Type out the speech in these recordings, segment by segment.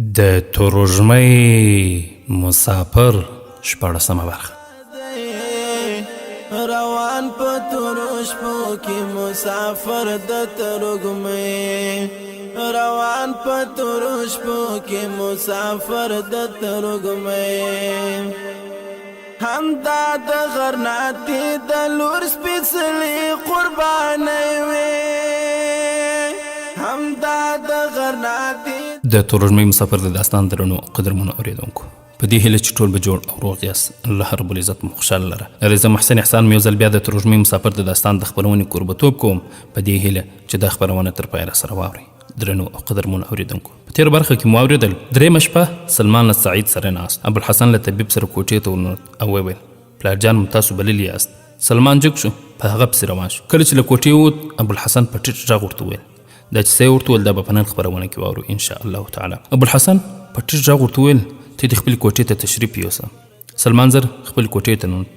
د ترژمی مسافر شپاړسمه برخه. روان په تورو شپو کې مسافر د ترژمی، روان په تورو شپو کې مسافر د ترژمی، همدا د غرناطې د لور سپېڅلې قربانۍ وې، همدا د غرناطې د ترژمی مسافر د داستان درنو قدرمنو اوریدونکو، په دې هیله چې ټول به جوړ او روغ یاست. الله رب العزت مو خوشحاله لره. زه محسن احسان مې یو ځل بیا د ترژمی مسافر د داستان د خپرونې کوربتوب کوم، په دې هیله چې دا خپرونه تر پایه راسره واورئ. درنو او قدرمنو اوریدونکو، په تېره برخه کې مو اورېدل درېیمه شپه سلمان له سعید سره ناست. ابوالحسن له طبیب سره کوټې ته ورنوت او وویل پلارجان تاسو بللي یاست. سلمان جګ شو، په هغه پسې روان شو. کله چې له کوټې ووت، ابوالحسن په ټیټ غږ ورته وویل دا چې څه یې ورته وویل دا به په نن خپرونه کې واورو انشاءالله تعالی. ابوالحسن په ټیټ غږ ورته وویل ته د خپلې کوټې ته تشریف یوسه. سلمان زر خپل کوټې ته ننوت.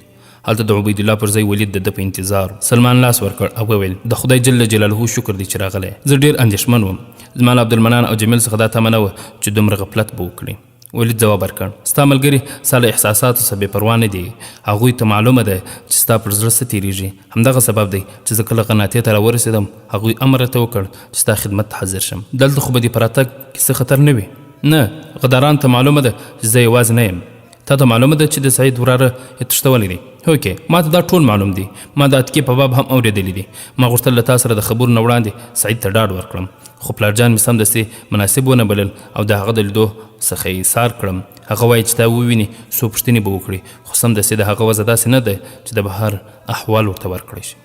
هلته د عبیدالله پر ځای ولید د ده په انتظار. سلمان لاس ورکړ او وویل د خدای جل جلاله شکر دی چې راغلی. زه ډېر اندېښمن وم، زما له عبدالمنان او جمیل څخه دا تمه نه وه چې دومره غفلت به وکړي. ولید ځواب ورکړ ستا ملګري ستا له احساساتو څخه بې پروا نه دي، هغوی ته معلومه ده چې ستا پر زړه څه تېرېږي. همدغه سبب دی چې زه کله غرناطې ته راورسېدم هغوی امر راته وکړ چې ستا خدمت ته حاضر شم. دلته خو به دې په راتګ کې څه خطر نه وي؟ نه، غدارانو ته معلومه ده چې زه یوازې نه یم. تا ته معلومه ده چې د سعید وراره یې تښتولی دی؟ هوکې، ما ته دا ټول معلوم دي. ما د اتکې په باب هم اورېدلی دي. ما غوښتل له تا سره د خبرو نه وړاندې سعید ته ډاډ ورکړم، خو پلارجان مې سمدستي مناسب ونه بلل او د هغه د لیدو څخه یې ایثار کړم. هغه وایي چې تا وویني څو پوښتنې به وکړي، خو سمدستي د هغه وضع داسې نه ده چې د بهر احوال ورته ورکړی شي.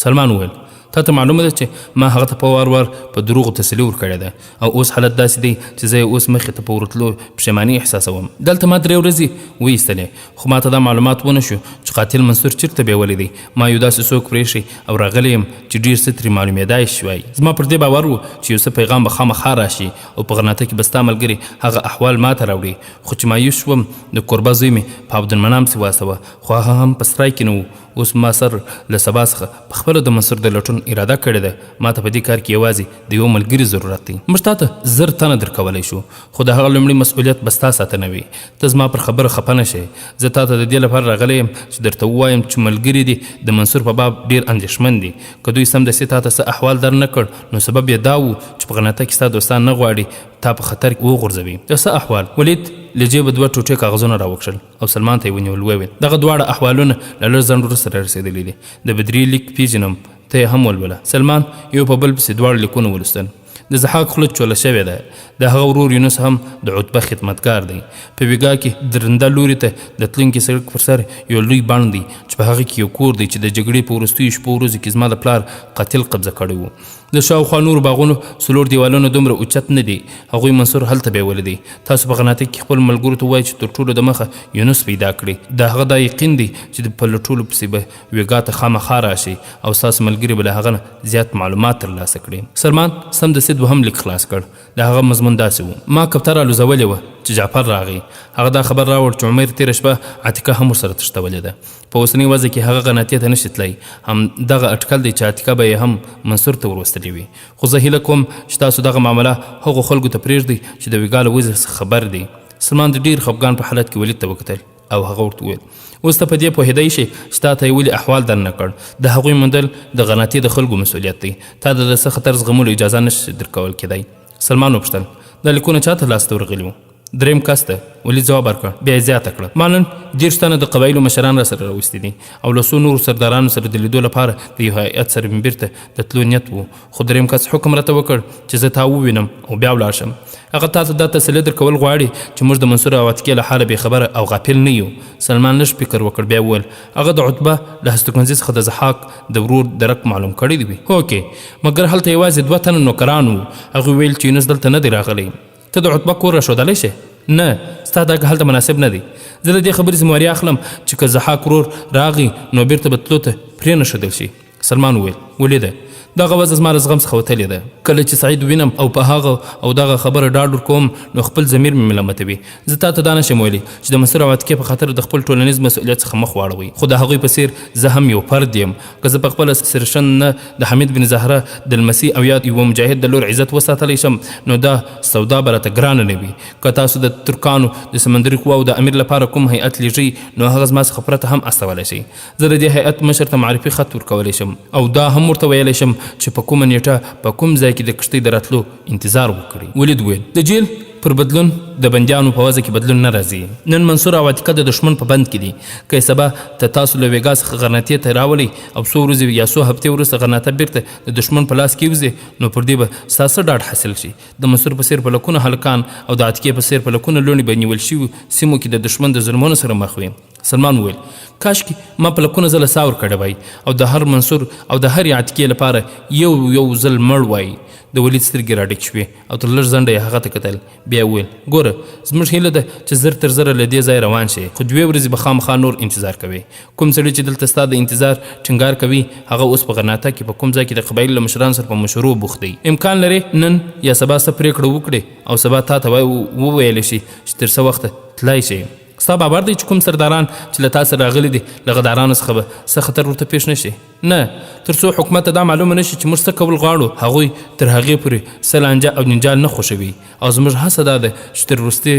سلمان وویل تا ته معلومه ده چې ما هغه ته په وار وار په دروغو تسلي ورکړې ده او اوس حالت داسې دی چې زه یې اوس مخې ته په ورتلو پښیماني احساسوم. دلته ما 3 ورځې وایستلې، خو ما ته دا معلومات ونه شو چې قاتل منصور چېرته بیولی دی. ما یو داسې څوک پرېښی او راغلی یم چې ډېر څه ترې معلومېدای شوی. زما پر دې باور و چې یو څه پیغام به خامخا راشي او په غرناطه کې به ستا ملګري هغه احوال ما ته راوړي، خو چې مایوس شوم د کوربه زوی مې په عبدالمنان پسې واستوه، خو هغه هم په سرای کې نه و. اوس ما سر له سبا څخه په خپله د منصور د لټون اراده کړې ده. ما ته په دې کار کې یوازې د یو ملګري ضرورت دی. موږ تا ته 1000 تنه درکولی شو، خو د هغه لومړي مسؤلیت به ستا ساتنه وي. ته زما پر خبره خفه نه شې. زه تا ته د دې لپاره راغلی یم چې درته ووایم چې ملګري دي د منصور په باب ډېر اندېښمن دي. که دوی سمدستي تا ته څه احوال در نه کړ نو سبب یې دا و چې په غرناطه کې ستا دوستان نه غواړي تا په خطر کې وغورځوي. د څه احوال؟ ولید له جیبه 2 ټوټې کاغذونه راوکښل او سلمان ته یې ونیول. وویل دغه دواړه احوالونه له لږ ځنډ وروسته رارسېدلي دي. د بدري لیک پیژنم، ته یې هم ولوله. سلمان یو په بل پسې دواړه لیکونه ولوستل. د ضحاک خوله چوله شوې ده. د هغه ورور یونس هم د عتبه خدمتګار دی. په ویګا کې درنده لوري ته د تلونکي سړک پر سر یو لوی بڼ دی چې په هغه کې یو کور دی چې د جګړې په وروستیو شپو ورځو کې زما د پلار قاتل قبضه کړی و. د شاوخوا نورو باغونو 4 دیوالونه دومره اوچت نه دي. هغوی منصور هلته بیولی دی. تاسو په غرناطه کې خپل ملګرو ته ووایئ چې تر ټولو د مخه یونس پیدا کړي. د هغه دا یقین دی چې په لټولو پسې به ویګا ته خامخا راشي او ستاسو ملګري به له هغه نه زیات معلومات ترلاسه کړي. سلمان سمدستي 2 لیک خلاص کړ. د هغه مضمون داسې و ما کبتره الوزولې وه چې جعفر راغی. هغه دا خبر راوړ چې عمر تېره شپه عتیقه هم ورسره تښتولې ده. په اوسني وضع کې هغه غرناطې ته نشي تللی. هم دغه اټکل دی چې عتیقه به یې هم منصور ته وروستلې وي. خو زه هیله کوم چې تاسو دغه معامله هغو خلکو ته پرېږدئ چې د ویګا له وضع څخه خبر دی. سلمان د ډېر خفګان په حالت کې ولید ته وکتل او هغه ورته وویل اوس ته په دې پوهېدی شې چې تا ته یې ولې احوال در نه کړ. د هغوی موندل د غرناطې د خلکو مسؤلیت دی. تا د څه خطر زغملو اجازه نشي درکول کېدی. سلمان وپوښتل دا لیکونه چا ته لاسته ورغلي وو؟ 3 کس ته. ولید ځواب ورکړ. بیا یې زیاته کړه ما نن 10 تنه د قبایلو مشران را سره راوستي دي او له څو نورو سردارانو سره د لیدو لپاره د یو هیات سره مې بیرته د تلو نیت و، خو 3 کس حکم راته وکړ چې زه تا ووینم او بیا ولاړ شم. هغه تا ته دا تسلي درکول غواړي چې موږ د منصور او عتیقې له حاله بېخبره او غافل نه یو. سلمان لږ فکر وکړ، بیا وویل هغه د عتبه له هستوګنځي څخه د ضحاک د ورور درک معلوم کړی دی. هوکې، مګر هلته یوازې 2 تنه نوکران وو. هغوی ویل چې یونس دلته نه دی راغلی. ته د عتبه کور راښودلی شې؟ نه، ستا دا هلته مناسب نه دی. زه له دې خبرې ذمهواري اخلم چې که ضحاک ورور راغی نو بیرته به تلو ته پرې نه ښودل شي. سلمان وویل ولې ده؟ دغه وضع زما له زغم څخه وتلې ده. کله چې سعید وینم او په هغه او دغه خبره ډاډ ورکوم نو خپل ضمیر مې ملامتوي. زه تا ته دا نشم ویلی چې د منصور او عتیقې په خاطر د خپل ټولنیز مسؤلیت څخه مخ واړوئ، خو د هغوی په څیر زه هم یو فرد یم. که زه په خپله سرشن نه د حمید بن زهره د لمسي او یا یوه مجاهد د لور عزت وساتلی شم نو دا سودا به راته ګرانه نه وي. که تاسو د ترکانو د سمندري قواو د امیر لپاره کوم هیئت لیږئ نو هغه زما څخه پرته هم استولی شي. زه د دې هیئت مشر ته معرفي خط ورکولی شم او دا هم ورته ویلی شم چې په کومه نیټه په کوم ځای کې د کښتۍ د راتلو انتظار وکړي. ولید وویل د جیل پر بدلون د بندیانو په وضع کې بدلون نه راځي. نن منصور او عتیقه د دشمن په بند کې دي. که سبا ته تاسو له ویګا څخه غرناطې ته راولئ او څو ورځې یا څو هفتې وروسته غرناطه بیرته د دشمن په لاس کې وځي نو پر دې به ستاسو ډاډ حاصل شي. د منصور په څېر په لکونه هلکان او د عتیقې په څېر په لکونه لوڼې به نیول شوي سیمو کې د دشمن د ظلمونو سره مخ وي. سلمان وویل کاشکې ما په لکونه ځله ساور کړی وای او د هر منصور او د هرې عتیقې لپاره یو ځل مړ وای. د ولید سترګې راډک شوې او تر لږ ځنډه یې هغه ته کتل. بیا وویل ګوره زموږ هیله ده چې زر تر زره له دې ځای روان شي، خو 2 ورځې به خامخا نور انتظار کوي. کوم سړي چې دلته ستا د انتظار ټینګار کوي هغه اوس په غرناطه کې په کوم ځای کې د قبایلو له مشرانو سره په مشورو بوخت دی. امکان لري نن یا سبا څه پرېکړه وکړي او سبا تا ته وویلی شي چې تر څه وخته تلای شي. ستا باور دی چې کوم سرداران چې له تا سره راغلي دي له غدارانو څخه به څه خطر ورته پیښ نه شي؟ نه، تر څو حکومت ته دا معلومه نه شي چې موږ څه کول غواړو هغوی تر هغې پورې څه لانجه او ننجال نه خوښوي او زموږ هڅه دا ده چې تر وروستي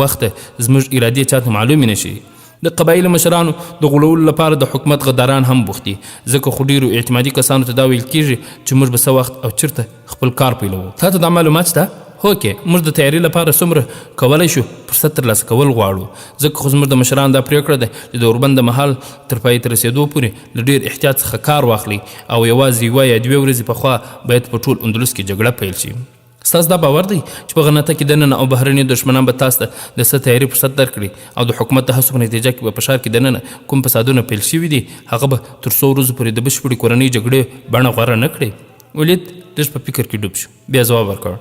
وخته زموږ ارادې چاته معلومې نه شي. د قبایلو مشرانو د غولولو لپاره د حکومت غداران هم بوخت دي، ځکه خو ډېرو اعتمادي کسانو ته دا ویل کېږي چې موږ به څه وخت او چېرته خپل کار پیلوو. تا ته دا معلومات شته؟ هوکې موږ د تیاري لپاره څومره کولی شو فرصت ترلاسه کول غواړو، ځکه خو زموږ د مشران دا پرېکړه ده چې د اوربند د مهال تر پای ته رسېدو پورې له ډېر احتیاط څخه کار واخلي او یوازې 1 یا 2 ورځې پخوا باید په ټول اندلس کې جګړه پیل شي. ستاسو دا باور دی چې په غرناطه کې دننه او بهرني دشمنان به تاسو ته د څه تیاري فرصت درکړي او د حکومت د هڅو په نتیجه کې به په ښار کې دننه کوم فسادونه پیل شوي دي هغه به تر 100 ورځو پورې د بشپړې کورنۍ جګړې بڼه غوره نه کړي؟ ولید لږ په فکر کې ډوب شو. بیا ځواب ورکړ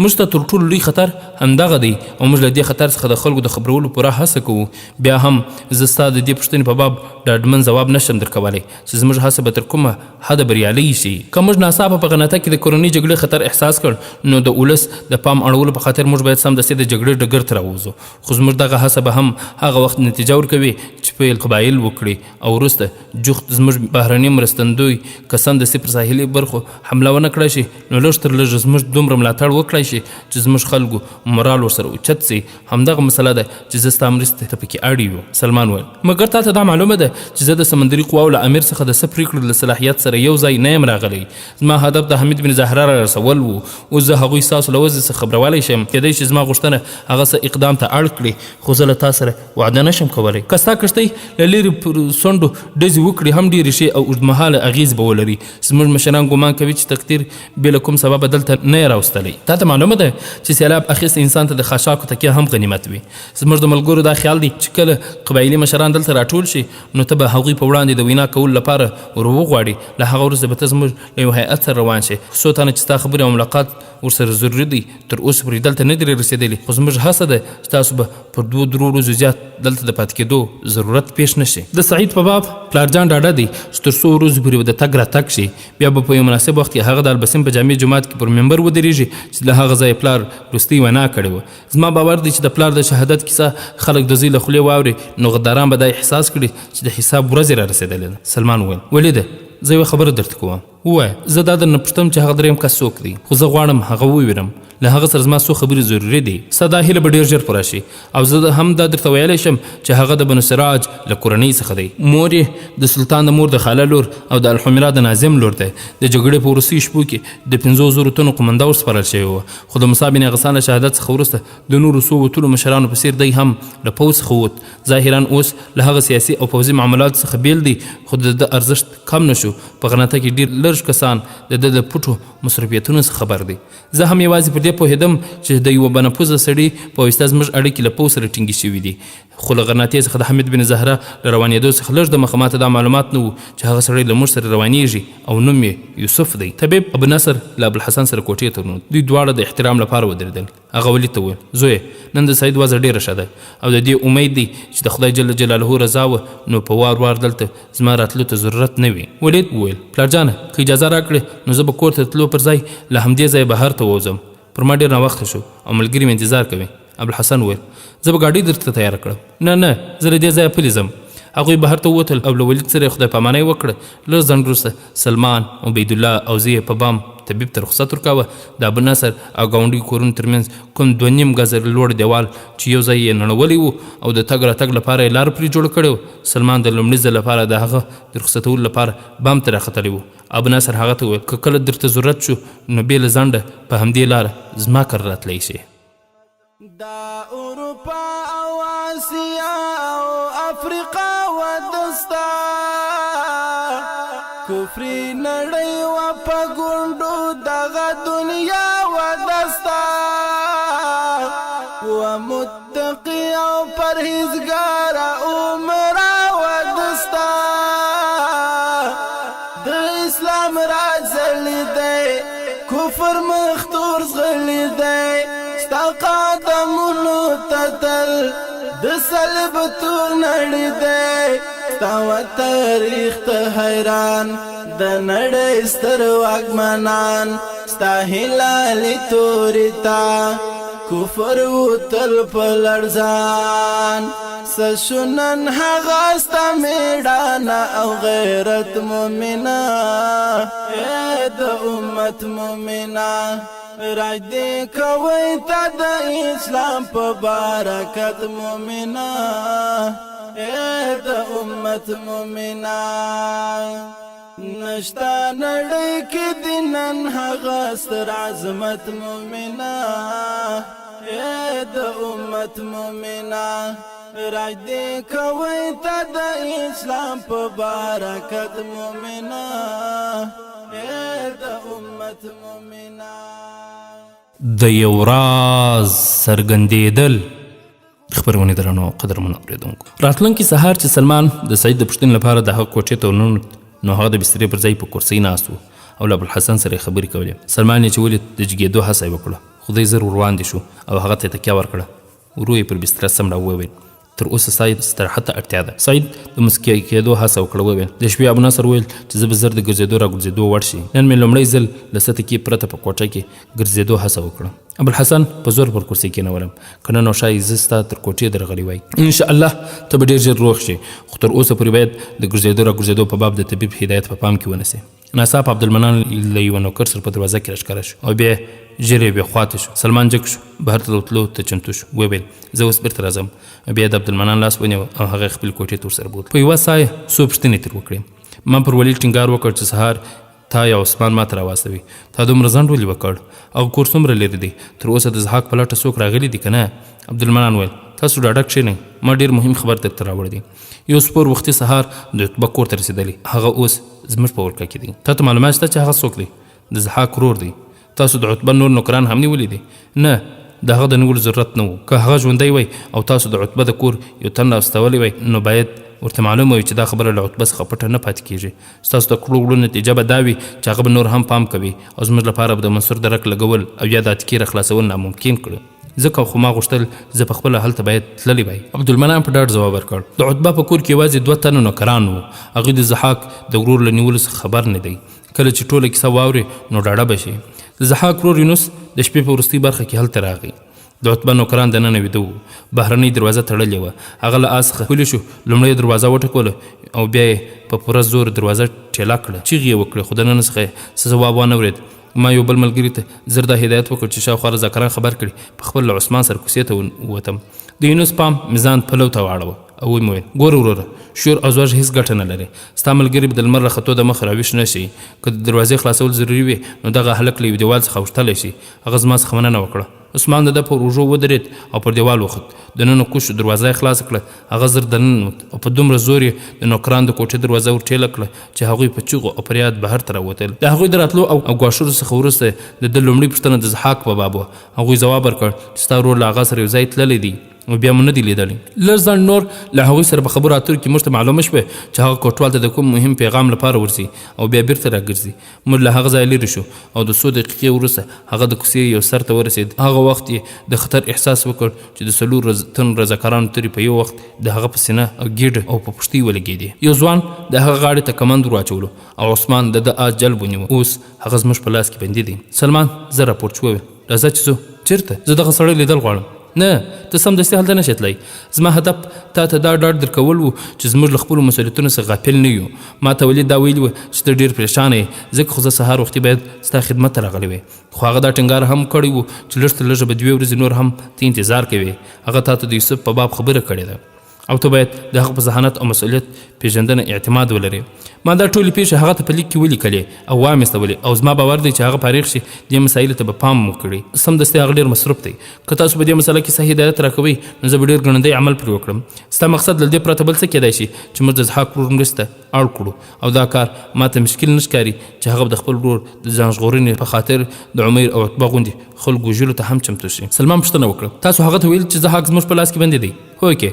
موږ ته تر ټولو لوی خطر همدغه دی او موږ له دې خطر څخه د خلکو د خبرولو پوره هڅه کوو. بیا هم زه ستا د دې پوښتنې په باب ډاډمن ځواب نشم درکولی چې زموږ هڅه به تر کومه حده بریالۍ شي. که موږ ناڅاپه په غرناطه کې د کورنۍ جګړې خطر احساس کړ نو د ولس د پام اړولو په خاطر موږ باید سمدستي د جګړې ډګر ته راووځو، خو زموږ دغه هڅه به هم هغه وخت نتیجه ورکوي چې پیل قبایل وکړي او وروسته جوخت زموږ بهرني مرستندوی که سمدستي پر ساحلي برخو حمله ونه کړی شي نو لږ تر لږه زموږ دومره ملاتړ وکړی شي چې زموږ خلکو مورال ورسره اوچت سي. همدغه مسله ده چې زه ستا مرستې ته پکې اړ یم. سلمان وویل مګر تا ته دا معلومه ده چې زه د سمندري قواو له امیر څخه د څه پرېکړو له صلاحیت سره یو ځای نه یم راغلی. زما هدف د حمید بن زهره را رسول و. اوس زه هغوی ستاسو له وضع څخه خبرولی شم، کیدای شي زما غوښتنه هغه څه اقدام ته اړ کړي، خو زه له تا سره وعده نشم کولی. که ستا کښتۍ له لرې پر څنډو ډزې وکړي هم ډېرې ښې او اوږدمهاله اغېز به ولري. زموږ مشران ګمان کوي چې تقدیر بې له کوم سببه دلته نه یې راوستلی. تا ته معلومه ده چې سیلاب اخیست انسان ته د خاشاکو تکیه هم غنیمت وي. زموږ د ملګرو دا خیال دی چې کله قبایلي مشران دلته راټول شي نو ته به هغوی په وړاندې د وینا کولو لپاره ور وغواړي. له هغه وروسته به ته زموږ له یو هیئت سره روان شي. څو تنه چې ستا خبرې او ملاقات ورسره ضروري دی تر اوسه پورې دلته نه دي رسېدلي، خو زموږ هڅه ده چې تاسو به پر 2-3 ورځو زیات دلته د پاتې کېدو ضرورت پیښ نه شي. د سعید په باب پلارجان ډاډه دی چې تر 100 ورځو پورې به د تګ راتګ شي. بیا به په یو مناسب وخت کې هغه د البسم په جامع جومات کې پر منبر ودرېږي چې له هغه ځایه پلار وروستۍ وینا کړې وه. زما باور دی چې د پلار د شهادت کیسه خلک د زوی له خولې واوري نو غداران به دا احساس کړي چې د حساب ورځې را رسېدلې ده. سلمان وویل ولیده زه یوه خبره درته کوم. ووایه. زه دا درنه پوښتم چې هغه درېیم کس څوک دی، خو زه غواړم هغه ووینم. له هغه سره زما څو خبرې ضروري دي. ستا دا هیله به ډېر ژر پوره شي او زه هم دا درته ویلی شم چې هغه د بنو سراج له کورنۍ څخه دی. مور یې د سلطان د مور د خاله لور او د الحمرا د ناظم لور دی. د جګړې په وروستیو شپو کې د 50,000 تنو قومنده ورسپارل شوې وه، خو د موسی بن غسان له شهادت څخه وروسته د نورو څو وتلو مشرانو په څېر دی هم له پوځ څخه ووت. ظاهرا اوس له هغه سیاسي او پوځي معاملاتو څخه بیل دی، خو د ارزښت کم نه شو. په غرناطه کې ډېر لږ کسان د پټو مصروفیتونو څخه خبر دی. زه هم یوازې پر دې پوهېدم چې د یوه بنفوذه سړي په واسطه زموږ اړیکې له پوځ سره ټینګې شوي دي، خو له غرناطې څخه د حمید بن زهره له روانېدو څخه لږ دمخه ماته دا معلومات نه وو چې هغه سړی له موږ سره روانېږي او نوم یې یوسف دی. طبیب ابو نصر له ابوالحسن سره کوټې ته ورنوت. دوی دواړه د احترام لپاره ودرېدل. هغه ولید ته وویل زویه نن د سعید وضع ډېره ښه ده او د دې امید دی چې د خدای جل جلاله رضا وه نو په وار دلته زما راتلو ته ضرورت نه وي. ولید وویل پلارجانه که که اجازه راکړې نو زه به کور ته تلو پر ځای له همدې ځایه بهر ته ووځم. پر ما ډېر ناوخته شو او ملګري مې انتظار کوي. ابوالحسن وویل زه به ګاډۍ درته تیاره کړم. نه زه له دې ځایه پلي ځم. هغوی بهر ته ووتل او له ولید سره یې خدای پامانۍ وکړه. لږ ځنډ وروسته سلمان، عبیدالله او زه یې په بام طبیب ته رخصت ورکاوه. د ابونصر او ګاونډي کورونو ترمنځ کوم 2.5 ګزه لوړ دیوال چې یو ځای یې نړولی و او د تګ راتګ لپاره یې لار پرې جوړه کړې وه. سلمان د لومړي ځل لپاره د هغه د رخصتولو لپاره بام ته راختلی و. ابونصر هغه ته وویل که کله درته ضرورت شو نو بې له ځنډه په همدې لاره زما کره راتلی شي. دا اروپا او آسیا او افریقا و دستا کفری نړۍ و په ګونډو دغه دنیا و دستا و متقی او پرهیزګار عمره و دستا د اسلام راز زلی دی کفر مختور زغلی دی ستا قدمونو تتل د صلیب تور نړۍ دی ستا و تاریخ ته حیران د نړۍ ستر واکمنان ستا هلالي تورې ته کفر وتل په لړزان سشنن هغه ستا میړانه او غیرت مومنه د امت مومنه راج دې کوي ته د اسلام په برکت مومنه د امت مومنه نشتا نړۍ کې د نن هغه ستر عظمت مومنه د امت مومنه راج دې کوي ته د اسلام په برکت مومنه د امت مومنه. د یو راز څرګندېدل. خبرونه درنو قدرمن اوریدونکو، راتلونکي سهار چې سلمان د سعید د پوښتنې لپاره د هغه کوټې ته ورننوت نو هغه د بسترې پر ځای په کرسۍ ناست و او له ابوالحسن سره یې خبرې کولې. سلمان یې چې ولید د جګېدو هڅه یې وکړه. خدای زر ور وړاندې شو او هغه ته یې تکیه ورکړه. ورو یې پر بستره سمډه وویل تر اوسه سعید استراحت ته اړتیا ده. سعید د مسکی کېدو هڅه وکړه. وویل د شپې ابونصر ویل چې زه به زر د ګرځېدو را ګرځېدو وړ شي. نن مې لومړی ځل له سطح کې پرته په کوټه کې ګرځېدو هڅه وکړه. ابوالحسن په زور پر کرسۍ کېنولم. که نن او ښایي زه ستا تر کوټې درغلی وای. انشاءالله ته به ډېر ژر روغ شي، خو تر اوسه پورې باید د ګرځېدو را ګرځېدو په باب د طبیب هدایت په پام کې ونیسې. ناڅاپه عبدالمنان له یوه نوکر سره په دروازه کې راښکاره شو او بیا ژر یې بې خواته شو. سلمان جګ شو، بهر ته تلو ته چمتو شو. وویل زه اوس بېرته راځم. بیا د عبدالمنان لاس ونیو او هغه یې خپلې کوټې ته ورسره بوتلو. په یوه ساه یې څو پوښتنې ترې وکړې. ما پر ولید ټینګار وکړ چې سهار تا یا عثمان ما ته راواستوي. تا دومره ځنډ ولې وکړ؟ هغه کور څومره لرې دی؟ تر اوسه د زحاق په لټه څوک راغلی دي که نه؟ عبدالمنان ویل تاسو ډاډه کښېنئ، ما ډېر مهم خبر درته راوړی دی. یو سپور وختي سهار د عتبه کور ته رسېدلی، هغه اوس زموږ په ولکه کې دی. تا ته معلومات شته چې هغه څوک دی؟ د زحاق ورور دی. تاسو د عتبه نور نوکران هم نیولي دي؟ نه، د هغه د نیولو ضرورت نه و. که هغه ژوندی وی او تاسو د عتبه د کور یو تن راستولی وی نو باید ورته معلومه وي چې دا خبره له عتبه څخه پټه نه پاتې کېږي. ستاسو د کړو وړو نتیجه به دا وي چې هغه به نور هم پام کوي او زموږ لپاره به د منصور درک لګول او یا د اتکې راخلاصول ناممکن کړه. ځکه خو ما غوښتل زه په خپله هلته باید تللی وای. عبدالمنان په ډاډ ځواب ورکړ. د عتبه په کور کې یوازې 2 تنه نوکران وو. هغوی د زحاق د ورور له نیولو څخه خبر نه دی. کله چې ټوله کیسه واوري نو ډاډه به شي. د زحاق ورور یونس د شپې په وروستۍ برخه کې هلته راغی. د عتبه نوکران دننه ویده وو. بهرنۍ دروازه تړلې وه. هغه له آس څخه پلی شو، لومړی دروازه وټکوله او بیا یې په پوره زور دروازه ټېله کړه. چیغې یې وکړې خو دننه څخه یې څه ځواب وانه ورېد. ما یو بل ملګري ته زر دا هدایت وکړ چې شاوخوا رضاکاران خبر کړي. په خپل له عثمان سره کوڅې ته ووتم. د یونس پام میزان پلو ته واړوه او ویې ویل ګوره وروره، شور او زوږ هېڅ ګټه نه لري. ستا ملګري به د لمر راختو د مخ راویښ نه شي. که د دروازې خلاصول ضروري وي نو دغه هلک له یو دیوال څخه اوښتلی شي. هغه زما څخه مننه وکړه. عثمان د ده په اوږو ودرېد او پر دیوال وخوت. دننه کوز شو، دروازه یې خلاصه کړه. هغه زر دننه وت او په دومره زور یې د نوکران د کوټې دروازه ورټېله کړه چې هغوی په چیغو او فریاد بهر ته راوتل. د هغوی د راتلو او ګواښلو څخه وروسته د ده لومړۍ پوښتنه د زحاق په باب وه. هغوی ځواب ورکړ چې ستا ورور له هغه سره یو ځای تللی دی او بیا مو نه دی لیدلی. لږ ځنډ نور له هغوی سره په خبرو اترو کې موږ ته معلومه شوه چې هغه کوټوال ته د کوم مهم پیغام لپاره ورځي او بیا بیرته راګرځي. موږ له هغه ځایه لرې شو او د څو دقیقې وروسته هغه د کوڅې یو سر ته ورسېد. هغه وخت یې د خطر احساس وکړ چې د 4 تن رضاکارانو ترې په یو وخت د هغه په سینه او ګیډه او په پشتۍ ولګېدې. یو ځوان د هغه غاړې ته کمند ور واچولو او عثمان د آس جلب ونیو. اوس هغه زموږ په لاس کې بندي دی. سلمان زه راپورټ شو راځه چې ځو. چېرته؟ زه دغه سړی لیدل غواړم. نه ته سمدستي هلته نشې تللی. زما هدف تا ته دا ډاډ درکول و چې زموږ له خپلو مسؤلیتونو څخه غافل نه یو. ما ته ولید دا ویلي وه چې ته ډېر پریشانه یې ځکه خو زه سهار وختي باید ستا خدمت ته راغلی وې. خو هغه دا ټینګار هم کړی و چې لږ تر لږه به 2 ورځې نور هم ته انتظار کوې. هغه تا ته د یوسف په باب خبره کړې ده او ته باید د هغه په ذهانت او مسؤلیت پیژندنه اعتماد ولرې. ما دا ټولې پیښې هغه ته په لیک کې ولیکلې او وامیستولې او زما باور دی چې هغه فارغ شي دې مسایلو ته به پام وکړي. سمدستي هغه ډېر مصروف دی. که تاسو په دې مسله کې صحیح هدایت راکوئ نو زه به ډېر ګړندی عمل پرې وکړم. ستا مقصد له دې پرته بل څه کیدای شي چې موږ د ضحاک ورور مرسته اړ کړو او دا کار ما ته مشکل نه ښکاري چې هغه د خپل ورور د ځان ژغورنې په خاطر د عمیر او عتبه غوندې خلکو وژلو ته هم چمتو شي. سلمان پوښتنه وکړه تاسو هغه ته ویل چې ضحاک زموږ په لاس کې بندي دی؟ هو کې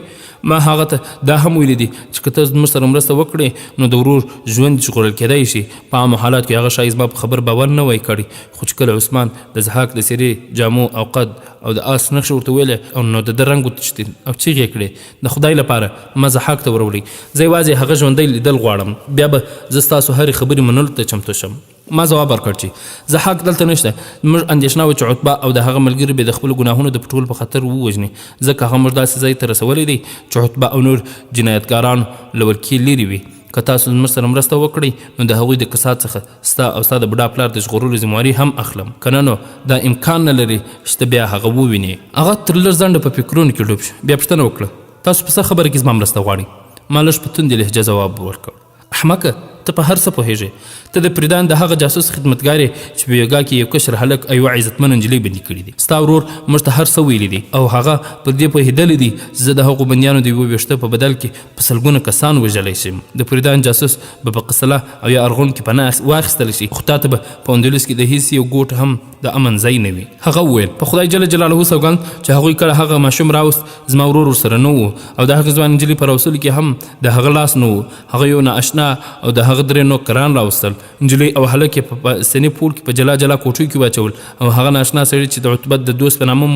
ما هغه ته دا هم ویلي دي چې که ته زموږ سره مرسته وکړې نو د ورور ژوند ژغورل کېدای شي. په عامو حالات کې هغه شاید زما په خبر باور نه وای کړی خو چې کله عثمان د ضحاک د څېرې جامو او قد او د آس نقشه ورته ویلې او نو د ده رنګ وتښتېد او چیغې یې کړې د خدای لپاره ما ضحاک ته وروړئ. زه یوازې هغه ژوندی لیدل غواړم بیا به زه ستاسو هرې خبرې منلو ته چمتو شم. ما ځواب ورکړ چې ضحاک دلته نشته. موږ اندېښنه وه چې عتبه او د هغه ملګري به د خپلو ګناهونو د پټولو په خطر ووژني ځکه هغه موږ داسې ځای ته رسولی دی چې عتبه او نور جنایتګاران له ولکې لرې وي. که تاسو زموږ سره مرسته وکړئ نو د هغوی د کسات څخه ستا او ستا د بډا پلار د ژغورلو ذمواري هم اخلم. که نه نو دا امکان نه لري چې ته بیا هغه ووینې. هغه تر لږ ځنډه په فکرونو کې ډوب شو. بیا پوښتنه وکړه تاسو په څه خبره کې زما مرسته غواړئ؟ ما لږ په توندې لهجه ځواب ورکړ. احمقه ته په هر څه پوهېږې. ته د پریدان د هغه جاسوس خدمتګار یې چې په یوګا کې یو کشر هلک او یوه عزتمن نجلۍ بندي کړي دي. ستا ورور موږ ته هر څه ویلي دي او هغه پر دې پوهېدلی دی چې زه د هغو بندیانو د 21 په بدل کې په سلګونه کسان وژلی شم. د پریدان جاسوس به په قصله او یا ارغون کې پناه واخیستلی شي خو تا ته به په اندلس کې د هیڅ یو ګوټ هم د امن ځای نه وي. هغه وویل په خدای جل جلاله سوګند چې هغوی کله هغه ماشوم راوست زما ورور ورسره نه و او د هغه ځوان نجلۍ په راوستلو کې هم د هغه لاس نه و. هغه یو نااشنا او د هغه 3 نوکران راوستل. نجلۍ او هلک یې په سنې پول کې په جلا جلا کوټو کې واچول او هغه ناشنا سړي چې د عتبه د دوست په نامه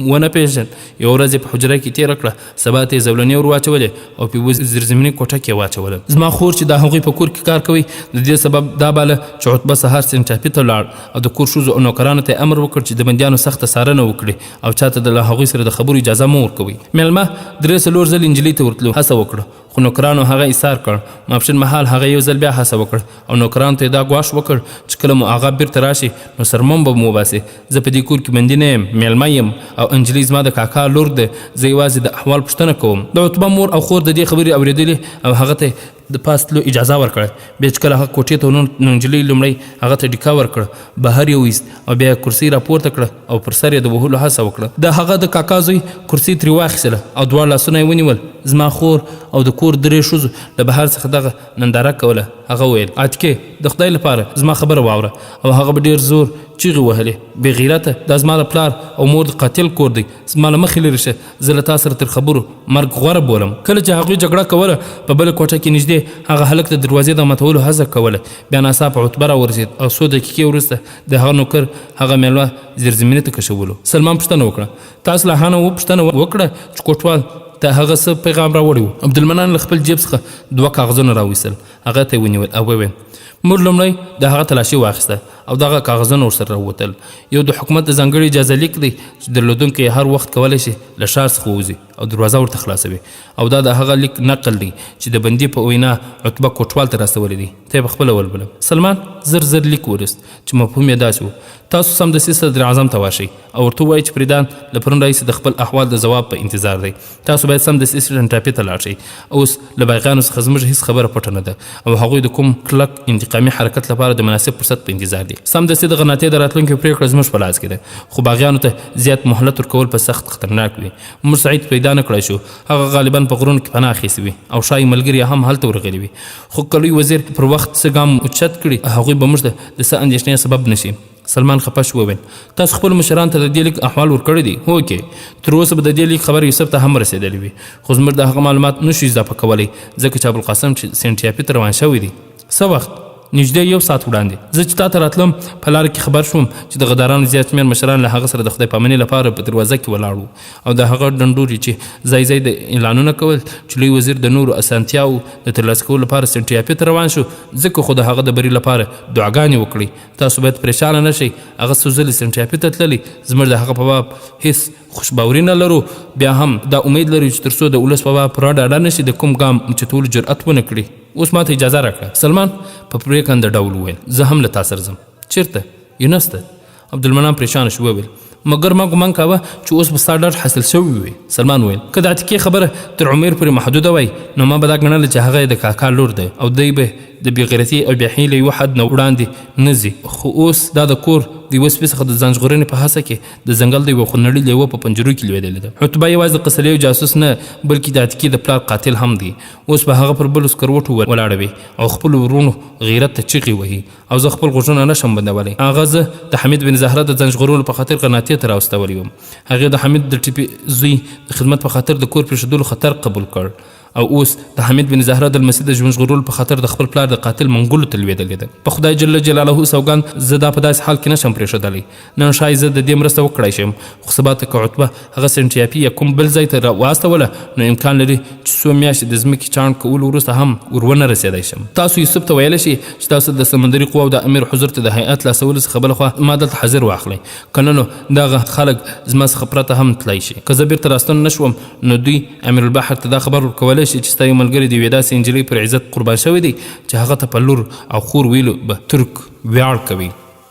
ونه پېژند یوه ورځ یې په حجره کې تېره کړه. سبا ته یې زولنې ور واچولې او په یوه زیرزمیني کوټه کې واچوله. زما خور چې د هغوی په کور کې کار کوي د دې سبب دا باله چې عتبه سهار سنټاپي ته لاړ او د کور ښځو او نوکرانو ته امر وکړ چې د بندیانو سخته څارنه وکړي او چاته د هغوی سره د خبرو اجازه مه ورکوئ. میلمه 3-4 ځلې نجلۍ ته ورتلو هڅه وکړه خو نوکرانو هغه ایثار کړ. ماپښین مهال هغه یو ځل بیا هڅه وکړ او نوکرانو ته دا ګواښ وکړ چې کله مو هغه بیرته راشي نو سرمن به مو وباسي. زه په دې کور کې بندي نه یم، میلمه یم او انجلۍ زما د کاکا لور ده. زه یوازې د احوال پوښتنه کوم. د عتبه مور او خور د دې خبرې اورېدلې او هغه ته د پاس تلو اجازه ورکړه. بیا چې کله هغه کوټې ته نو نجلۍ لومړی هغه ته ډیکا ورکړه بهر یې ویست او بیا یې کرسۍ راپورته کړه او پر سر یې د وهلو هڅه وکړه. د هغه د کاکا زوی کرسۍ ترې واخیستله او 2 لاسونه یې ونیول. زما خور او د کور 3 ښځو له بهر څخه دغه ننداره کوله. هغه ویل عتکې د خدای لپاره زما خبره واوره او هغه به ډېر زور چیغې وهلې بې غیرته دا زما د پلار او مور د قاتل کور دی. زما له مخې لرې شه. زه له تا سره تر خبرو مرګ غوره بولم. کله چې هغوی جګړه کوله په بله کوټه کې نږدې هغه هلک د دروازې د ماتولو هڅه کوله. بیا ناڅاپه عتبه راورسېد او 100 دقیقې وروسته د هغه نوکر هغه میلمه زیرزمینۍ ته کشولو. سلمان پوښتنه وکړه تاسو له هغه پوښتنه وکړه چې کوټوال ته هغه څه پیغام راوړی و؟ عبدالمنان له خپل جیب څخه 2 کاغذونه راویستل. هغه ته یې ونیول او وویل موږ لومړی د هغه تلاشي واخیسته او دغه کاغذونه ورسره راووتل. یو د حکومت د ځانګړي اجازه لیک دی چې درلودونکی یې هر وخت کولی شي له ښار څخه ووځي او دروازه ورته خلاصوي او دا د هغه لیک نقل دی چې د بندي په وینا عتبه کوټوال ته راستولی دی. ته یې پخپله ولولم. سلمان زر لیک ورست چې مفهوم یې داسې و تاسو سمدستي صدر اعظم ته ورشئ او ورته ووایئ چې فریدان له پرون راهیسې د خپل احوال د ځواب په انتظار دی. تاسو باید سمدستي سنټاپي ته لاړ شئ. اوس له باغیانو څخه زموږ هېڅ خبره پټه نه ده او هغوی د کوم کلک انتقامي حرکت لپاره د مناسب فرصت په انتظار دي. سمدستي د غناتې د راتلونکي پرېکړه زموږ په لاس کې ده خو باغیانو ته زیات مهلت ورکول په سخت خطرناک وي. موږ سعید پیدا نه کړی شو. هغه غالبا په غرونو کې پناه اخیستې وي او ښایي ملګري هم هلته ورغلي وي خو که لوی وزیر پر وخت څه ګام اوچت کړي هغوی به موږ ته د څه اندېښنې سبب نه شي. سلمان خفه شو وویل تاسو خپل مشران ته د دې لیک احوال ورکړی دي؟ هو کې تر اوسه به د دې لیک خبر یوسف ته هم رسېدلی وي، خو زموږ د هغه معلومات نشو اضافه کولی ځکه چې ابوالقاسم چې سنټیاپي ته روان شوی دی. څه وخت؟ نږدې 1 ساعت وړاندې. زه چې تا ته راتلم په لاره کې خبر شوم چې د غدارانو زیات شمېر مشران له هغه سره د خدای پامنۍ لپاره په دروازه کې ولاړ وو او د هغه ډنډوري چې ځای ځای د اعلانونه کول چې لوی وزیر د نورو اسانتیاوو د ترلاسه کولو لپاره سنټیاپي ته روان شو، ځکه خو د هغه د بري لپاره دعاګانې وکړي. تاسو باید پریشانه نه شئ، هغه څو ځلې سنټیاپي ته تللی، زموږ د هغه په باب هېڅ خوشباوري نه لرو، بیا هم دا امید لرو چې تر څو د ولس په باب پوره ډاډه نه شي د کوم ګام اوچتولو جرأت ونه کړي. اوس ماته اجازه راکړه. سلمان په پرېکنده ډول وویل زه هم له تا سره ځم. چېرته؟ یونس ته. عبدالمنان پریشانه شو وویل مګر ما ګمان کاوه چې اوس به ستا ډاډ حاصل شوی وي. سلمان وویل که د عتیقې خبره تر عمر پورې محدوده وای نو ما به دا ګڼله چې هغه یې د کاکا لور دی او دی به د بېغیرتي او بېحیې له یوه حد نه وړاندې نه ځي، خو اوس دا د کور د یوه سپي څخه د ځان ژغورنې په هڅه کې د ځنګل د یوه خونړي لیوه په پنجرو کې لوېدلې ده. عتبه یوازې د قصلې جاسوس نه بلکې د عتیقې د پلار قاتل هم دی. اوس به هغه پر بلو سکروټو ولاړه وي او خپلو ورونو غیرت ته چیغې وهي او زه خپل غوږونه نشم بندولی. هغه زه د حمید بن زهره د ځان ژغورلو په خاطر قرناطې ته راوستولی وم. هغې د حمید د ټیپې زوی د خدمت په خاطر د کور پرېښودلو خطر قبول کړ او اوس د حمید بن زهره د لمسي د ژوند ژغورلو په خاطر د خپل پلار د قاتل منګولو ته لوېدلې ده. په خدای جل جلاله سوګند زه دا په داسې حال کې نشم پرېښودلی. نن ښایي زه د دې مرسته وکړی شم، خو سبا ته که عتبه هغه سنټیاپي یا کوم بل ځای ته واستوله نو امکان لري چې څو میاشتې د ځمکې چاڼ کولو وروسته هم ورونه رسېدی شم. تاسو یوسف ته ویلی شئ چې تاسو د سمندري قواو د امیر حضور ته د هیئت لاسولو څخه بله خوا ما دلته حاضر واخلئ، که نه نو دغه خلک زما څخه پرته هم تللی شي. که زه بیرته راستون نه شوم نو دوی امیر البحر ته دا خبر ورکولی شي چې ستا یو ملګری د یوې داسې نجلۍ پر عزت قربان شوی دی چې هغه ته په لور او خور ویلو به ترک ویاړ کوي.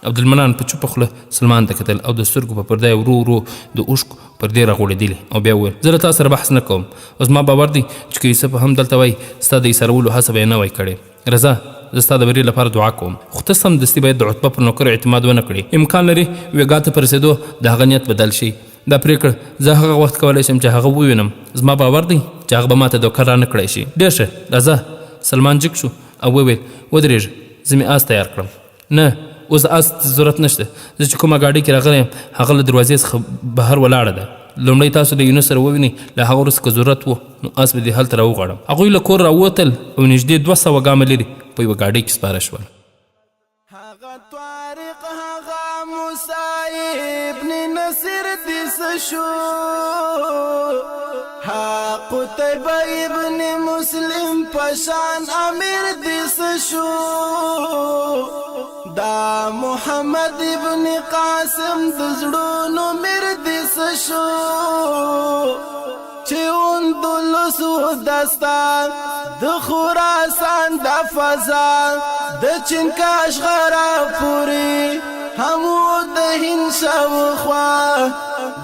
عبدالمنان په چوپه خوله سلمان ته کتل او د سترګو په پرده ورو ورو د اوښکو پردې راغوړېدلې او بیا وویل زه له تا سره بحث نه کوم. اوس ما باور دی چې که یوسف هم دلته وای ستا د ایسارولو هڅه به یې نه وای کړې. رضا زه ستا د بري لپاره دعا کوم، خو ته سمدستي باید د عتبه پر نوکر اعتماد ونه کړې. امکان لري ویګا ته په رسېدو د هغه نیت بدل شي. دا پرېکړه زه هغه وخت کولی شم چې هغه ووینم. زما باور دی چې هغه به ماته دوکه رانه کړی شي. ډېر ښه راځه. سلمان جګ شو او وویل ودرېږه زه مې آس تیار کړم. نه اوس آس ضرورت نشته، زه چې کومه ګاډۍ کې راغلی یم هغه له دروازې څخه بهر ولاړه ده. لومړی تاسو د یونس سره ووینئ، له هغه وروسته که ضرورت و نو آس به دې هلته راوغواړم. هغوی له کور راووتل او نږدې 200 ګامه لرې په یوه ګاډۍ کې سپاره شول. هغه طارق هغه موسی ابن نصر دس شو، ها قتيبة ابن مسلم پشان امیر دس شو، دا محمد ابن قاسم دزړونو میر دس شو، چې اندلس و داستان د خراسان د فضا د چنکاش غرا پوری همو د هند شاوخوا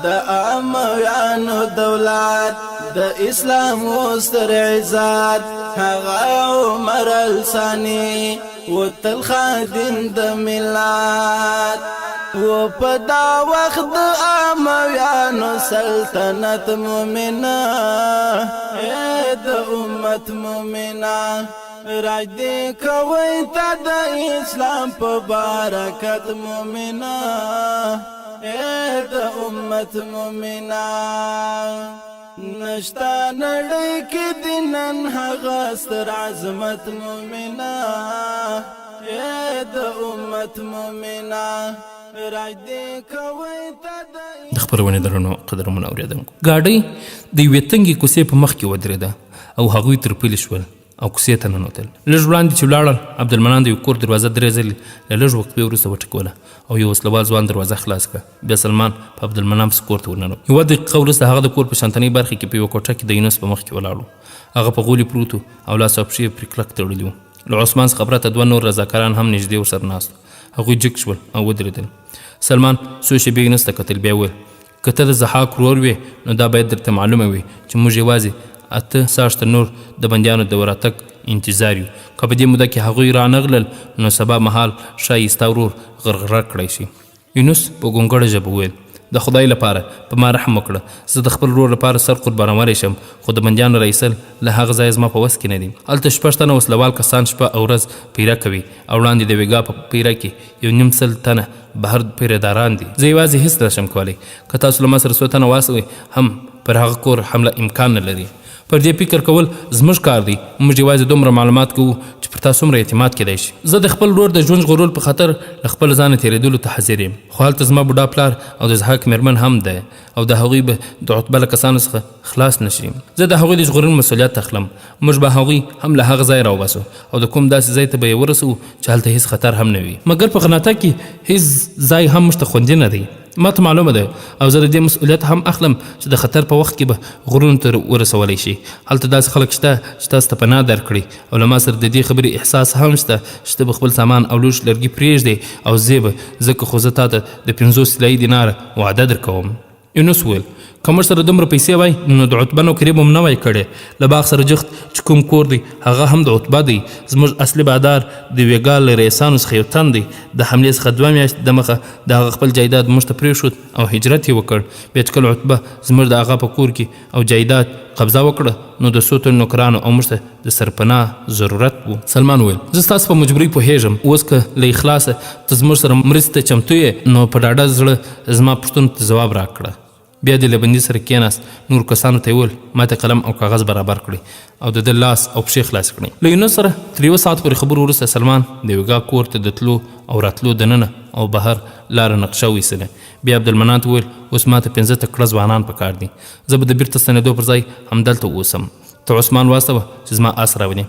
د امویانو دولت د اسلام وستر عزت هغه عمر الثانی و تل خادم د ملت و پدا وقت د امویانو سلطنت مومنه د امت مومنه راج دی کوي تا د اسلام په برکت مومنه د امت مومنه نشتا نړۍ کې د نن هغه ستر عظمت مومنه د امت مومنه راج دی کوي تا د خپرونې درنو قدرمنو اورېدونکو ګاډۍ د یوې تنګې کوڅې په مخ کې ودرېده او هغوی تر پلي شول او کوڅې ته ننوتل. لږ وړاندې چې ولاړل عبدالمنان د یو کور دروازه درې ځلې له لږ وقفې وروسته وټکوله او یو وسلوال ځوان دروازه خلاص کړه. بیا سلمان په عبدالمنان پسې کور ته ورننوت. یوه دقیقه وروسته هغه د کور په شانتنۍ برخې کې په یوه کوټه کې د یونس په مخ کې ولاړ و. هغه په غولي پروت و او لاس او پښې یې پرې کلک تړلي وو. له عثمان څخه پرته 2 نور رضاکاران هم نږدې ورسره ناست وو. هغوی جګ شول او ودرېدل. سلمان څو شېبې یونس ته کتل. بیا وویل که ته د ضحاک ورور وې نو دا باید درته معلومه وي چې موږ یوازې 8 ساعته نور د بندیانو د وراتګ انتظار یو. که په دې موده کې هغوی رانغلل نو سبا مهال ښایي ستا ورور غرغره کړی شي. یونس په ګونګړه ژبه وویل د خدای لپاره په ما رحم وکړه، زه د خپل ورور لپاره سر قربانولی شم، خو د بندیانو رئیسل له هغه ځایه زما په وس کې نه دي. هلته 6 تنه وسلوال کسان شپه او ورځ پیره کوي او وړاندې د ویګا په پیره کې 1.5 تنه بهر پیرهداران دي. زه یوازې هیڅ نشم کولی. که تاسو له ما سره 100 تنه واستوئ هم پر هغه کور حمله امکان نه لري. پر دې فکر کول زموږ کار دی. موږ یوازې دومره معلومات کوو چې پر تاسو څومره اعتماد کیدای شي. زه د خپل ورور د ژوند ژغورلو په خاطر له خپل ځانه تېرېدلو ته حاضر یم، خو هلته زما بوډا پلار او د زحاک مېرمن هم ده او د هغوی به د عتبه له کسانو څخه خلاص نه شي. زه د هغوی د ژغورلو مسؤلیت اخلم. موږ به هغوی هم له هغه ځایه راوباسو او د کوم داسې ځای ته به یې ورسوو چې هلته هېڅ خطر هم نه وي. مګر په غرناټک کې هېڅ ځای هم موږ ته خوندي نه دی. ما ته معلومه ده او زه د دې مسؤلیت هم اخلم چې د خطر په وخت کې به غرونو ته ورسولی شي. هلته داسې خلک شته چې تاسو ته پناه درکړي او له ما سره د دې خبرې احساس هم شته چې ته به خپل سامان او لوښ لرګي پرېږدې او زه به ځکه خو زه تا ته د 50 طلایي دیناره وعده درکوم. یونس وویل که موږ سره دومره پیسې وای نو د عتبه نوکري به م نه وای کړې. له باغ سره جخت چې کوم کور دی هغه هم د عتبه دی. زموږ اصلي بادار د ویګا له رئیسانو څخه یو تن دی. د حملې څخه 2 میاشتې دمخه د هغه خپل جایداد موږ ته پرېښود او هجرت یې وکړ. بیا چې کله عتبه زموږ د هغه په کور کې او جایداد قبضه وکړه نو د 100 تنو نوکرانو او موږ ته د سرپناه ضرورت و. سلمان وویل زه ستاسو په مجبورۍ پوهېږم. اوس که له اخلاصه ته زموږ سره مرستې ته چمتو یې نو په ډاډه زړه زما پوښتنو ته ځواب راکړه. بیا د له بندي سره کېناست. نور کسانو ته یې وویل ما ته قلم او کاغذ برابر کړي او د ده لاس او پښې خلاص کړي. له یونس سره تر 1 ساعت پورې خبرو وروسته سلمان د ویګا کور ته د تلو او راتلو دننه او بهر لاره نقشه ویستله. بیا عبدالمنان ته وویل اوس ما ته 5 تکړه ځوانان پکار دي. زه به د بیرته ستنېدو پر ځای همدلته اوسم. ته عثمان واستوه چې زما آس راولي.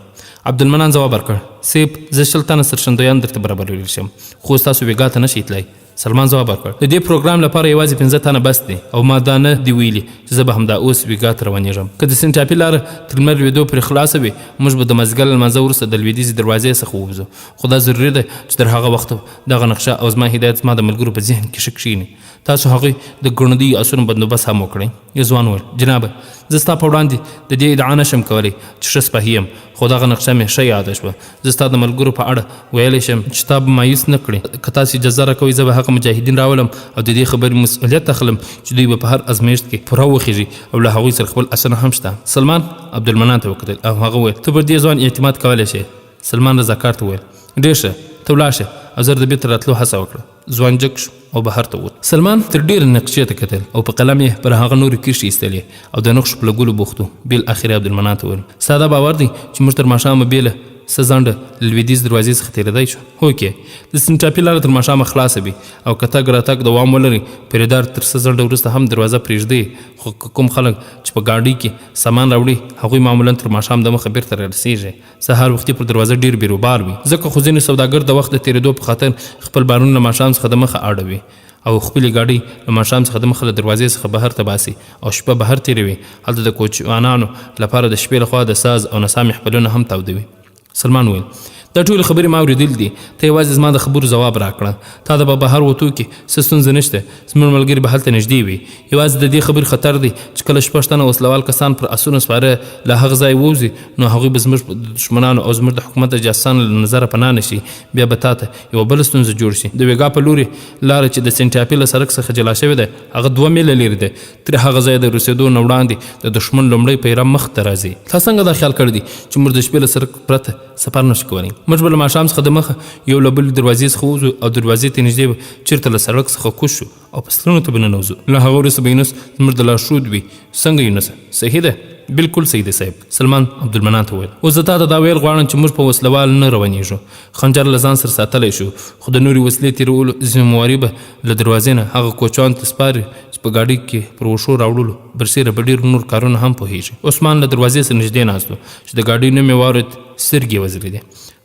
عبدالمنان ځواب ورکړ سیب زه 20 تنه سرشندویان درته برابرولی شم خو ستاسو ویګا ته نشئ تللی. سلمان ځواب ورکړ د دې پروګرام لپاره یوازې 15 تنه بس دی او ما دا نه دی ویلي چې زه به همدا اوس ویګا ته روانېږم. که د سنټاپي لاره تر لمر لوېدو پورې خلاصه وي موږ به د مازدیګر له لمانځه وروسته د لوېدیځې دروازې څخه ووځو. خو دا ضروري ده چې تر هغه وخته دغه نقشه او زما هدایت زما د ملګرو په ذهن کې ښه کښېني. تاسو هغوی د ګړندي اسونو بندوبست هم وکړئ. یو ځوان وویل جنابه زه ستا په وړاندې د دې ادعا نشم کولی چې ښه سپاهي یم خو دغه نقشه مې ښه یاده شوه. زه ستا د ملګرو په اړه ویلی شم چې تا به مایوس نه کړي. که تاسو اجازه راکوئ زه به هغه مجاهدین راولم او د دې خبرې مسؤلیت اخلم چې دوی به په هر ازمایښت کې پوره وخیږي او له هغوی سره خپل اسونه هم شته. سلمان عبدالمنان ته وکتل او هغه وویل ته پر دې ځوان اعتماد کولی شې. سلمان رضاکار ته وویل ډېر ښه ته ولاړ شه او زه د بیرته راتلو هڅه وکړه. ځوان جګ شو او بهر ته ووت. سلمان تر ډېره نقشې ته کتل او په قلم یې پر هغه نورې کرښې ایستلې او د نقشو په لګولو بوخت و. بالاخره عبدالمنان ته وویل ستا دا باور دی چې موږ تر ماښامه بېله څه ځنډه له لوېدیځ دروازې څخه تېرېدی شو؟ هوکې د سنټاپي لاره تر ماښامه خلاصه وي او که تګ راتګ دوام ولري پیرهدار تر څه ځنډه وروسته هم دروازه پرېږدي. خو که کوم خلک چې په ګاډۍ کې سامان راوړي هغوی معمولا تر ماښام دمخه بیرته رارسېږي. سهار وختي پر دروازه ډېر بیروبار وي ځکه خو ځینې سوداګر د وخت د تېرېدو په خاطر خپل بارونه له ماښام څخه دمخه اړوي او خپلې ګاډۍ له ماښام څخه دمخه له دروازې څخه بهر ته باسي او شپه بهر تېروي. هلته د کوچوانانو لپاره د شپې لخوا د ساز او نڅا محفلونه هم تاودوي. سلمان وویل دا ټولې خبرې ما اورېدل دي. ته یوازې زما د خبرو ځواب راکړه. تا د به بهر وتو کې څه ستونزه نشته. زموږ ملګري به هلته نږدې وي. یوازې د دې خبرې خطر دی چې کله 6 تنه وسلوال کسان پر اسونو سپاره له هغه ځای ووځي نو هغوی به زموږ د دښمنانو او زموږ د حکومت د جاسوسانو له نظره پناه نه شي. بیا به تا ته یوه بله ستونزه جوړ شي. د ویګا په لوري لاره چې د سنټاپي له سړک څخه جلا شوې ده هغه 2 میله لرې ده. تر هغه ځایه د رسېدو نه وړاندې د دښمن لومړی پیره مخ ته راځي. تا څنګه دا خیال کړی دی چې موږ د شپې له سړک پرته سفر نشو کولی؟ موږ به له ماښام څخه دمخه یو له بلې دروازې څخه ووځو او دروازې ته نږدې به چېرته له سړک څخه کوز شو او په سلونو ته به ننوځو. له هغه وروسته به یونس زموږ د لارښود وي. څنګه یونس صحیح ده؟ بالکل صحیح دی صاحب. سلمان عبدالمنان ته وویل اوس زه تا ته دا ویل غواړم چې موږ په وسلوال نه روانېږو. خنجر له ځان سره ساتلی شو خو د نورې وسلې تېرولو ذمواري به له دروازې نه هغه کوچوانو ته سپاري چې په ګاډۍ کې پر وښو راوړلو برسېره به ډېر نور کارونه هم پوهېږي. عثمان له دروازې سره نږدې ناست و چې د ګاډۍ نوم یې واورېد سترګې وځلېدې.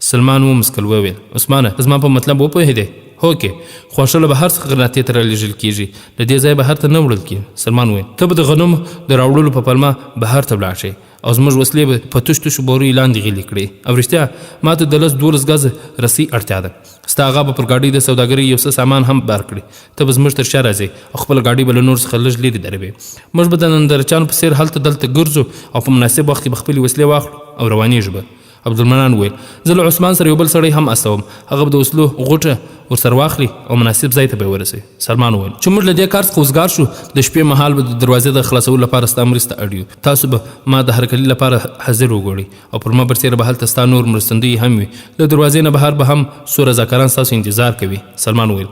سلمان ومسکل وویل عثمانه زما په مطلب وپوهېدې؟ هوکې خوښه له بهر څخه غرناطې ته رالیږل کېږي له دې ځایه بهر ته نه وړل کېږي. سلمان وویل ته به د غنمو د راوړلو په پلمه بهر ته ولاړ شې او زموږ وسلې به په تشو تشو بوریو لاندې غیلې کړې. او رښتیا ما ته د 10-12 ګزه رسۍ اړتیا ده. ستا هغه به پر ګاډۍ د سوداګرۍ یو څه سامان هم بار کړي. ته به زموږ تر شا راځې او خپله ګاډۍ به له نور څخه لږ لرې دروې. موږ به د نندارچیانو په څېر هلته دلته ګرځو او په مناسب وخت کې به خپلې وسلې واخلو او روانېږو به. عبدالمنان وویل زه له عثمان سره یو بل سړی هم استوم، هغه به د وسلو غوټه ورسره واخلي او مناسب ځای ته به یې ورسوي. سلمان وویل چې موږ له دې کار څخه وزګار شو، د شپې مهال به د دروازې د خلاصولو لپاره ستا مرسته اړ یو. تاسو به ما د هرکلي لپاره حاضر وګورئ او پر ما برسېره به هلته ستا نور مرستندوی هم وي. له دروازې نه بهر به هم څو رضاکاران ستاسو انتظار کوي. سلمان وویل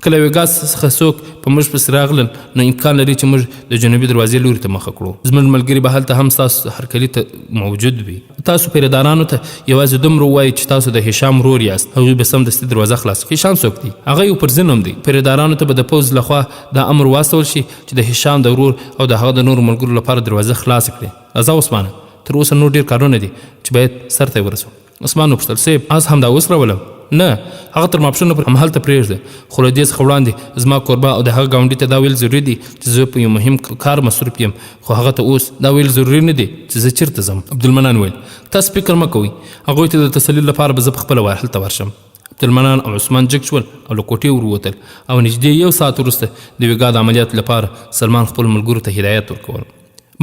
کله ویګاس څخه څوک په موږ پسې راغلل نو امکان لري چې موږ د جنوبي دروازې لوري ته مخه کړو. زموږ ملګري به هلته هم ستاسو هرکلي ته موجود وي. تاسو پیرهدارانو ته یوازې دومره ووایئ چې تاسو د هشام ورور یاست، هغوی به سمدستي دروازه خلاص کړي. هشام څوک دی؟ هغه یو پرزین نوم دی. پیرهدارانو ته به د پوځ لخوا دا امر واستول شي چې د هشام د ورور او د هغه د نورو ملګرو لپاره دروازه خلاص کړي. راځه عثمانه، تر اوسه نور ډېر کارونه دي چې باید سر ته یې ورسو. عثمان وپوښتل صاحب از همدا اوس راولم؟ نه، هغه تر ماپښینه پورې همهلته پرېږده، خو له دې څخه وړاندې زما کوربه او د هغه ګاونډي ته دا ویل ضروري دي چې زه په یو مهم کار مصروف یم، خو هغه ته اوس دا ویل ضروري نه دي چې زه چېرته ځم. عبدالمنان ویل تاسو فکر مه کوئ، هغوی ته د تسلي لپاره به زه پخپله هلته ورشم. عبدالمنان او عثمان جګ شول او له کوټې وروتل او نږدې یو ساعت وروسته د ویګا د عملیات لپاره سلمان خپلو ملګرو ته هدایت ورکول.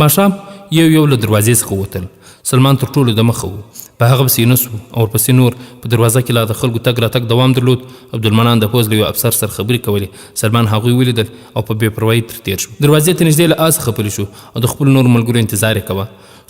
ماښام یو له دروازې څخه ووتل. سلمان تر ټولو د مخه و، په هغه پسې نه سو او ورپسې نور. په دروازه کې لا د خلکو تګ راتګ دوام درلود. عبدالمنان د پوځ له یو افسر سره خبرې کولې. سلمان هغوی ولیدل او په بې پروایي تر تېر شو. دروازې ته نږدې له آس څخه پلی شو او د خپلو نورو ملګرو انتظار یې کوه.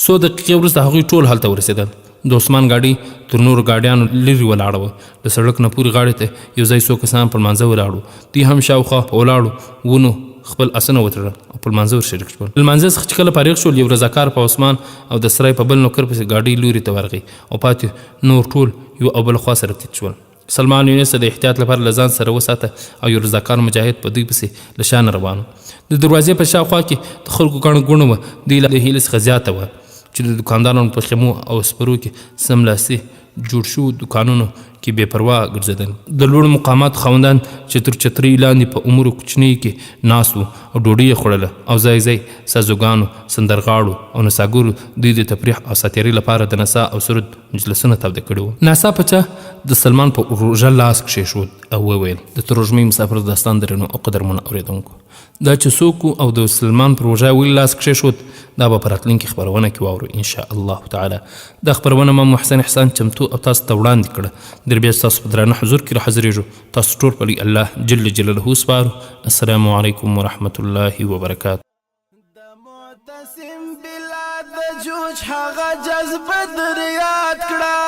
څو دقیقې وروسته هغوی ټول هلته ورسېدل. د عثمان ګاډۍ تر نورو ګاډیانو لرې ولاړه وه. د سړک نه پورې غاړې ته یو ځای څو کسان پر لمانځه ولاړ وو. دوی هم شاوخوا په ولاړو ونو خپل اسونه وتړل او په لمانځه ورشریک شول. له لمانځه څخه چې کله فارغ شول، یو رضاکار په عثمان او د سرای په بل نوکر پسې ګاډۍ لوري ته ورغی او پاتې نور ټول یو او بل خوا سره تیت شول. سلمان یونس د احتیاط لپاره له ځان سره وساته او یو رضاکار مجاهد په دوی پسې له شانه روان و. د دروازې په شاوخوا کې د خلکو ګڼه ګوڼه وه. دوی له هیلې څخه زیاته وه چې د دکاندارانو په خیمو او سپرو کې سملاسي جوړ شو دکانونو کې بې پروا ګرځېدل. د لوړ مقاماتو خاوندان چې تر چترۍ لاندې په عمرو کوچنیو کې ناست وو او ډوډۍ یې خوړله او ځای ځای سازوګانو، سندرغاړو او نڅاګرو دوی د تفریح او ساتیرۍ لپاره د نڅا او سرود مجلسونه توده کړي وو. ناڅاپه چا د سلمان په روژه لاس کښېښود او وویل د ترژمی مسافر داستان درنو او قدرمنو اورېدونکو، دا چې څوک او د سلمان په روژه ولې لاس کښېښود دا به په راتلونکي خپرونه کې واورو انشاء الله تعالی. دا خپرونه ما محسن احسان چمتو او تاسو ته وړاندې کړه. در بیا ستاسو په درانه حضور کې راحاضرېږو. تاسو ټول په الله جل جلاله سپارو. السلام علیکم ورحمة الله وبرکاته. د معتصم بلاد د جوج هغه جذبه در یاد کړه،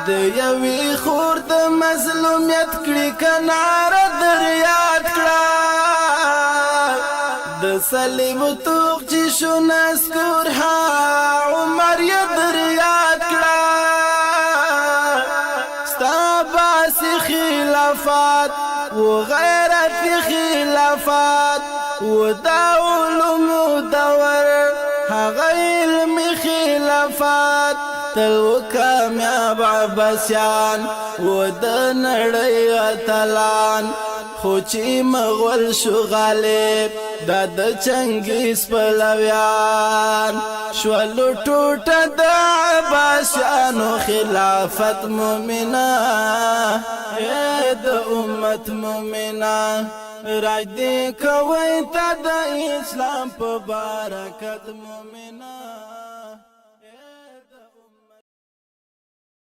د یوې خور د مظلومیت کړي کناره در یاد کړه، د صلیب توغ چې شو نسکور ها عمر یې در یاد کړه، ستا باسی خلافات و غیرت خلافات و دا علوم دور هغه علمی خلافات تل و کامیاب عباسیان و د نړۍ اتلان، خو چې مغول شو غالب دا د چنګیز پلویان شولو ټوټه د عباسیانو خلافت مومنه د امت مومنه راج دې کوي ته د اسلام په برکت مومنه.